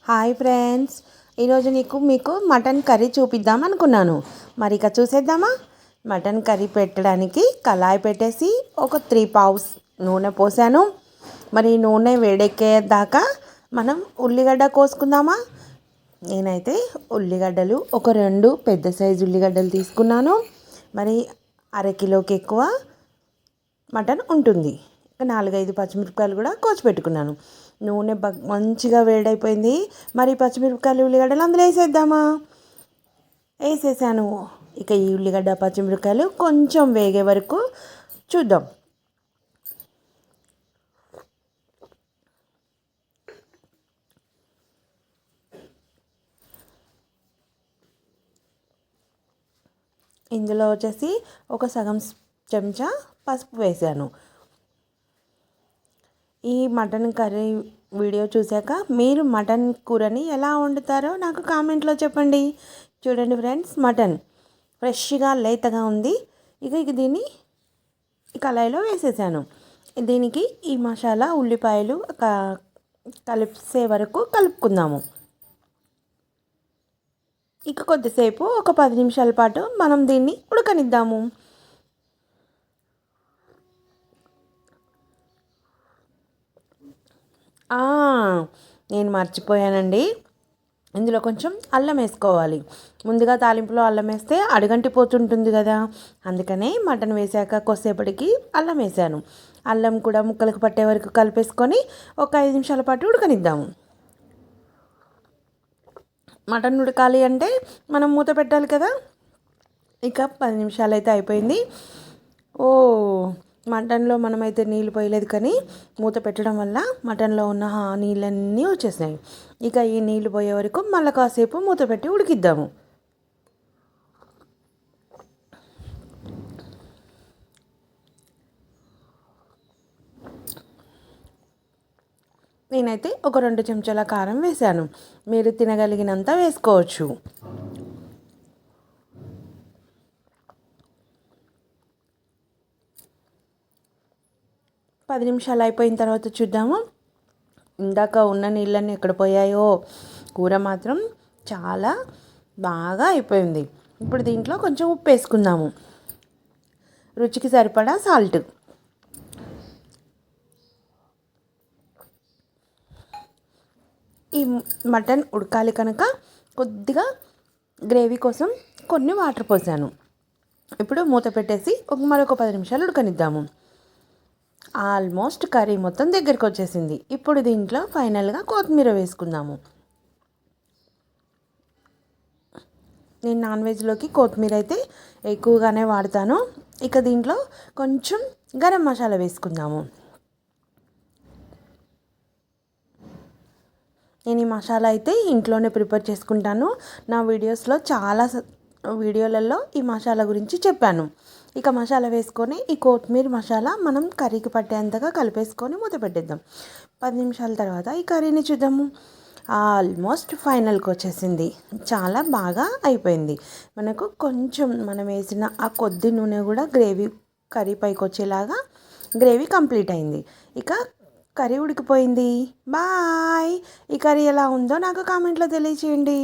Hi friends, ఈరోజు మీకు mutton curry చూపిద్దాం అనుకున్నాను. మరి ఇక చూసేద్దామా. మటన్ కర్రీ పెట్టడానికి కళాయి పెట్టేసి ఒక 3 పావుస్ నూనె పోసాను. మరి నూనె వేడెక్కేదాకా మనం ఉల్లిగడ్డ కోసుకుందామా. నేనైతే ఉల్లిగడ్డలు ఒక 2 పెద్ద సైజు ఉల్లిగడ్డలు తీసుకున్నాను. మరి అరకిలోకి ఎక్కువ మటన్ ఉంటుంది. 4-5 పచ్చిమిరపకాయలు కూడా కోసి పెట్టుకున్నాను. నూనె మంచిగా వేడైపోయింది. మరి పచ్చిమిరపకాయలు ఉల్లిగడ్డలు అందులో వేసేద్దామా. వేసేసాను. ఇక ఈ ఉల్లిగడ్డ పచ్చిమిరపకాయలు కొంచెం వేగే వరకు చూద్దాం. ఇందులో వచ్చేసి ఒక సగం చెంచా పసుపు వేసాను. ఈ మటన్ కర్రీ వీడియో చూశాక మీరు మటన్ కూరని ఎలా వండుతారో నాకు కామెంట్లో చెప్పండి. చూడండి ఫ్రెండ్స్, మటన్ ఫ్రెష్గా లేతగా ఉంది. ఇక దీన్ని కళాయిలో వేసేసాను. దీనికి ఈ మసాలా ఉల్లిపాయలు కలిసే వరకు కలుపుకుందాము. ఇక కొద్దిసేపు ఒక 10 నిమిషాల పాటు మనం దీన్ని ఉడకనిద్దాము. నేను మర్చిపోయానండి, ఇందులో కొంచెం అల్లం వేసుకోవాలి. ముందుగా తాలింపులో అల్లం వేస్తే అడుగంటిపోతుంటుంది కదా, అందుకనే మటన్ వేసాక కొద్దిసేపటికి అల్లం వేసాను. అల్లం కూడా ముక్కలకు పట్టే వరకు కలిపేసుకొని ఒక 5 నిమిషాల పాటు ఉడకనిద్దాము. మటన్ ఉడకాలి అంటే మనం మూత పెట్టాలి కదా. ఇక 10 నిమిషాలు అయితే అయిపోయింది. మటన్లో మనమైతే నీళ్ళు పోయలేదు, కానీ మూత పెట్టడం వల్ల మటన్లో ఉన్న నీళ్ళన్నీ వచ్చేసాయి. ఇక ఈ నీళ్ళు పోయే వరకు మళ్ళీ కాసేపు మూత పెట్టి ఉడికిద్దాము. నేనైతే ఒక 2 చెంచాల కారం వేసాను. మీరు తినగలిగినంత వేసుకోవచ్చు. పది నిమిషాలు అయిపోయిన తర్వాత చూద్దాము. ఇందాక ఉన్న నీళ్ళన్నీ ఎక్కడ పోయాయో. కూర మాత్రం చాలా బాగా అయిపోయింది. ఇప్పుడు దీంట్లో కొంచెం ఉప్పు వేసుకుందాము. రుచికి సరిపడా సాల్ట్. ఈ మటన్ ఉడకాలి కనుక కొద్దిగా గ్రేవీ కోసం కొన్ని వాటర్ పోసాను. ఇప్పుడు మూత పెట్టేసి మరొక 10 నిమిషాలు ఉడకనిద్దాము. ఆల్మోస్ట్ కర్రీ మొత్తం దగ్గరికి వచ్చేసింది. ఇప్పుడు దీంట్లో ఫైనల్గా కొత్తిమీర వేసుకుందాము. నేను నాన్ వెజ్లోకి కొత్తిమీర అయితే ఎక్కువగానే వాడతాను. ఇక దీంట్లో కొంచెం గరం మసాలా వేసుకుందాము. నేను ఈ మసాలా అయితే ఇంట్లోనే ప్రిపేర్ చేసుకుంటాను. నా వీడియోలలో ఈ మసాలా గురించి చెప్పాను. ఇక మసాలా వేసుకొని ఈ కొత్తిమీర మసాలా మనం కర్రీకి పట్టేంతగా కలిపేసుకొని మూత పెట్టేద్దాం. 10 నిమిషాల తర్వాత ఈ కర్రీని చూద్దాము. ఆల్మోస్ట్ ఫైనల్కి వచ్చేసింది. చాలా బాగా అయిపోయింది. మనకు కొంచెం మనం వేసిన ఆ కొద్ది నూనె కూడా కర్రీ పైకి వచ్చేలాగా గ్రేవీ కంప్లీట్ అయింది. ఇక కర్రీ ఉడికిపోయింది. బాయ్. ఈ కర్రీ ఎలా ఉందో నాకు కామెంట్లో తెలియచేయండి.